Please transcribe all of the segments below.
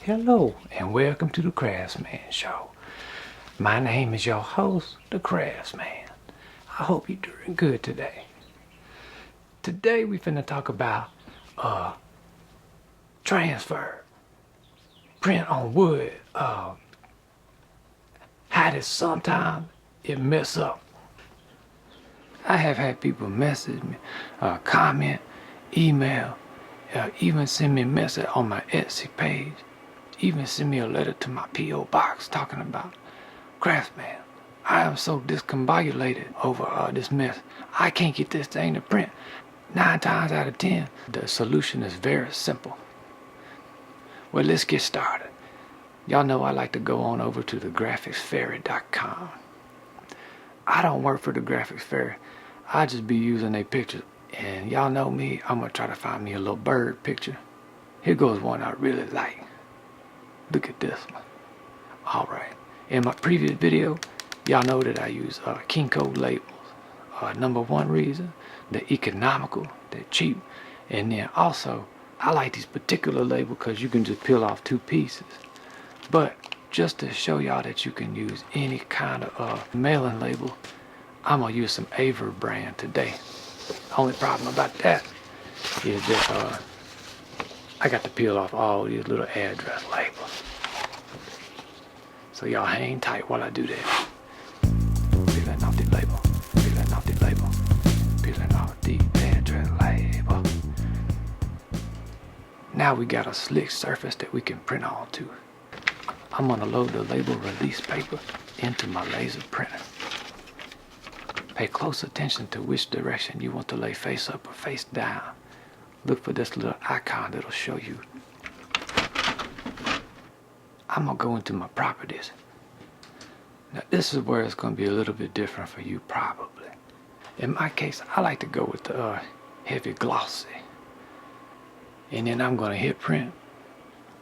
Hello and welcome to the Crafsman Show. My name is your host, the Crafsman. I hope you're doing good today. Today we finna talk about transfer, print on wood, how does sometimes it mess up. I have had people message me, comment, email, even send me a message on my Etsy page, even send me a letter to my P.O. box talking about, Craftsman, I am so discombobulated over this mess. I can't get this thing to print. 9 times out of 10, the solution is very simple. Well, let's get started. Y'all know I like to go on over to the graphicsfairy.com. I don't work for the Graphics Fairy. I just be using their pictures. And y'all know me, I'm gonna try to find me a little bird picture. Here goes one I really like. Look at this one. Alright, in my previous video, y'all know that I use King Code labels. Number one reason, they're economical, they're cheap. And then also, I like these particular labels because you can just peel off 2 pieces. But just to show y'all that you can use any kind of mailing label, I'm gonna use some Avery brand today. Only problem about that is that I got to peel off all these little address labels. So y'all hang tight while I do that. Peeling off the label, peeling off the label, peeling off the address label. Now we got a slick surface that we can print onto. I'm gonna load the label release paper into my laser printer. Pay close attention to which direction you want to lay face up or face down. Look for this little icon that'll show you. I'm gonna go into my properties. Now this is where it's gonna be a little bit different for you probably. In my case, I like to go with the heavy glossy. And then I'm gonna hit print.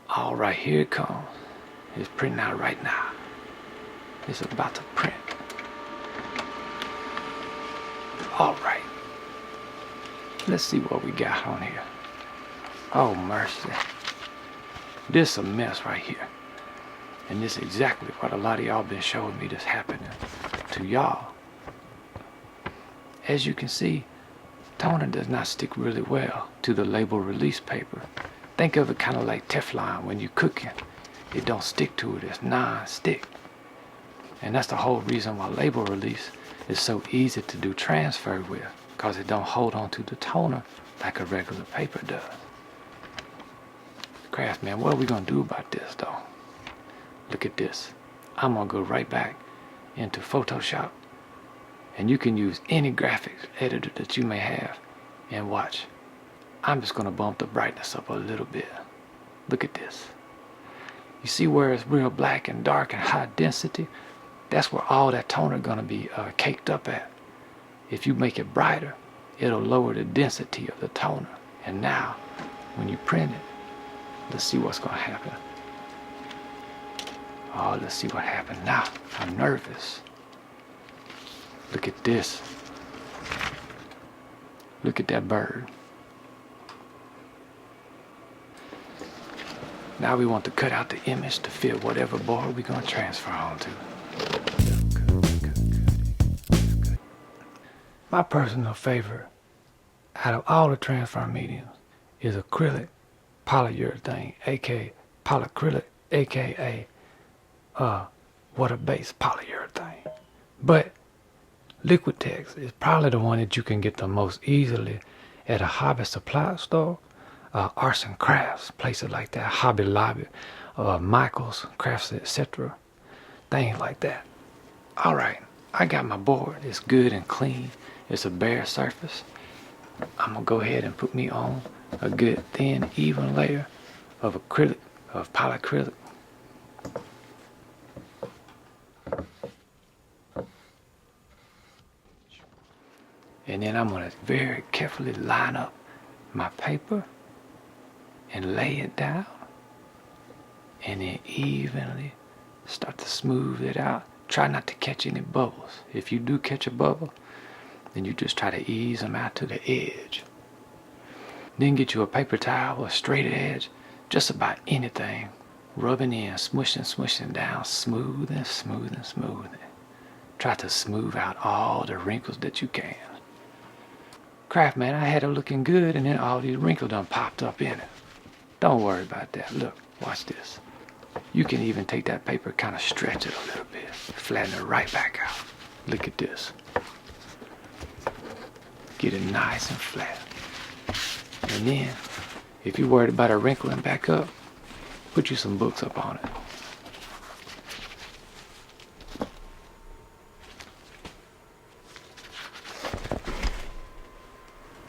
All right, here it comes. It's printing out right now. It's about to print. All right. Let's see what we got on here. Oh mercy. This a mess right here. And this is exactly what a lot of y'all been showing me that's happening to y'all. As you can see, toner does not stick really well to the label release paper. Think of it kind of like Teflon when you're cooking. It don't stick to it, it's non-stick. And that's the whole reason why label release is so easy to do transfer with, because it don't hold on to the toner like a regular paper does. Craftsman, what are we gonna do about this though? Look at this. I'm gonna go right back into Photoshop, and you can use any graphics editor that you may have, and watch. I'm just gonna bump the brightness up a little bit. Look at this. You see where it's real black and dark and high density? That's where all that toner gonna be caked up at. If you make it brighter, it'll lower the density of the toner. And now, when you print it, let's see what's gonna happen. Oh, let's see what happened now. I'm nervous. Look at this. Look at that bird. Now we want to cut out the image to fit whatever board we're gonna transfer onto. My personal favorite out of all the transfer mediums is acrylic polyurethane, aka polyacrylic, aka water-based polyurethane. But Liquitex is probably the one that you can get the most easily at a hobby supply store, arts and crafts, places like that, Hobby Lobby, Michael's, Crafts, etc. Things like that. Alright, I got my board. It's good and clean. It's a bare surface. I'm gonna go ahead and put me on a good thin, even layer of acrylic, of polyacrylic. And then I'm gonna very carefully line up my paper and lay it down, and then evenly start to smooth it out. Try not to catch any bubbles. If you do catch a bubble, then you just try to ease them out to the edge. Then get you a paper towel, a straight edge, just about anything rubbing in, smushing down, smooth and smooth and smooth. Try to smooth out all the wrinkles that you can. Crafsman, I had it looking good and then all these wrinkles done popped up in it. Don't worry about that. Look, watch this. You can even take that paper, kind of stretch it a little bit, flatten it right back out. Look at this. Get it nice and flat. And then, if you're worried about a wrinkling back up, put you some books up on it.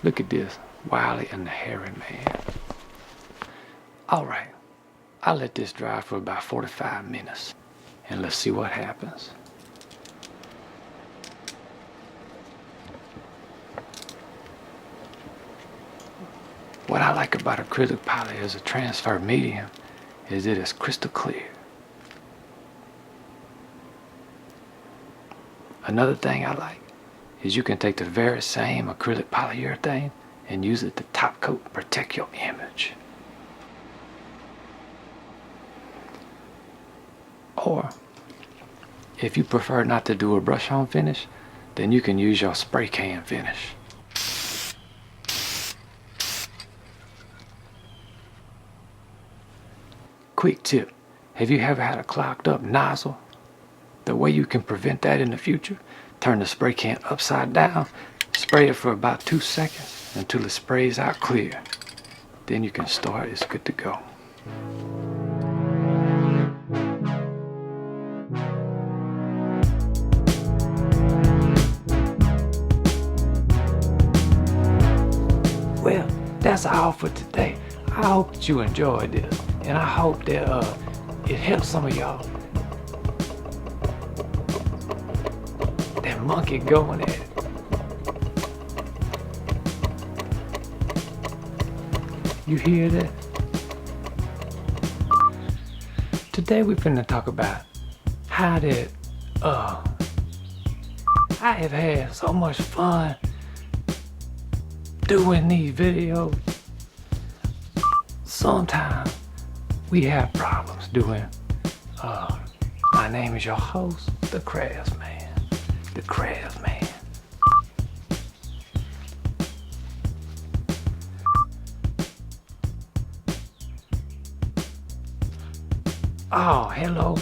Look at this, Wiley and the Hairy Man. Alright, I'll let this dry for about 45 minutes and let's see what happens. What I like about acrylic poly as a transfer medium is it is crystal clear. Another thing I like is you can take the very same acrylic polyurethane and use it to top coat and protect your image. Or, if you prefer not to do a brush on finish, then you can use your spray can finish. Quick tip, have you ever had a clogged up nozzle? The way you can prevent that in the future, turn the spray can upside down, spray it for about 2 seconds until it sprays out clear. Then you can start, it's good to go. Well, that's all for today. I hope that you enjoyed this, and I hope that it helps some of y'all. That monkey going at it. You hear that? Today we're finna talk about how that I have had so much fun doing these videos. Sometimes we have problems doing my name is your host, the Crafsman. The Crafsman. Oh, hello.